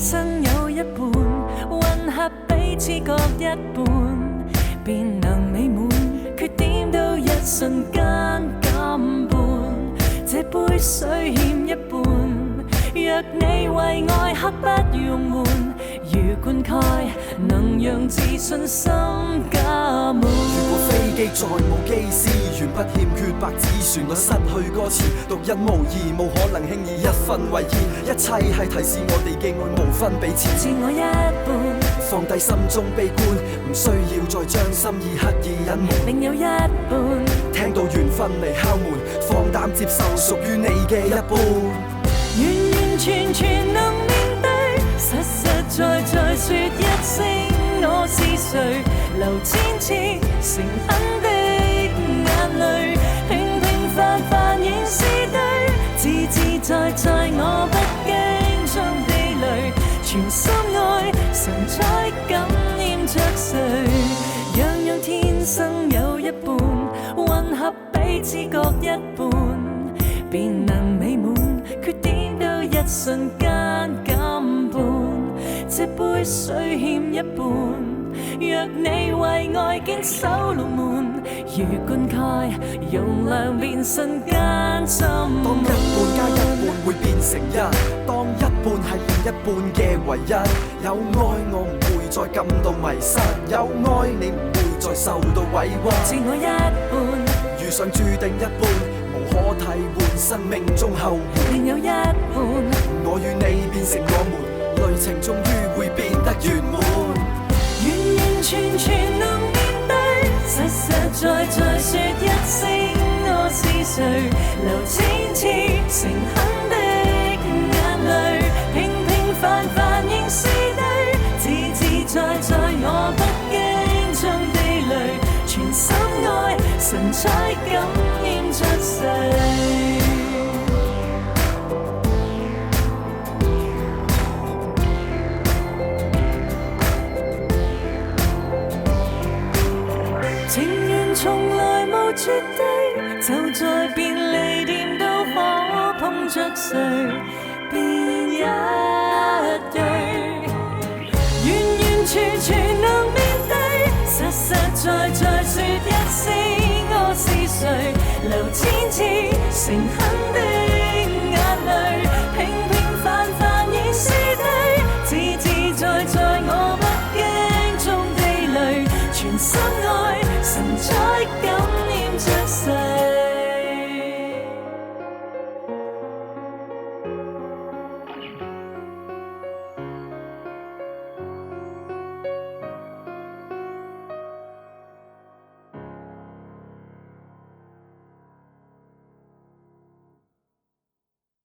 生有一半，混合彼此各一半，便能美滿。缺點都一瞬間減半，這杯水欠一半。若你為愛刻不容緩，如灌溉能讓自信心加滿。如果飛機再無機師，原不欠缺白紙旋律，失去歌詞，獨一無二，無可能輕易一分為二。一切係提示我哋嘅愛無分彼此。自我一半，放低心中悲觀，唔需要再將心意刻意隱瞞。另有一半，聽到緣分嚟敲門，放膽接受屬於你嘅一半。完完全全能面對，實實在在說一聲我是誰，流千次誠懇的眼淚，平平凡凡仍是對，自自在在我不驚將地雷，全心愛神采感染着誰，樣樣天生有一半，混合彼此各一半，便能美滿。缺點都一瞬間減半，這杯水欠一半。若你為愛堅守龍門，如灌溉容量便瞬間浸滿。當一半加一半會變成一，當一半係另一半嘅唯一。有愛我唔會再感到迷失，有愛你唔會再受到委屈。自我一半，遇上注定一半。可替換生命中後援，另有一半。我與你變成我們，旅程終於會變得圓滿。完完全全能面對，實實在在說一聲我是誰，流千次誠懇的眼淚，平平凡凡仍是對，自自在在我不驚將地雷，全心愛神采感染着誰。情緣從來無絕對，就在便利店都可碰着誰，變一對。完完全全能面對，實實在在說一聲我是誰，流千次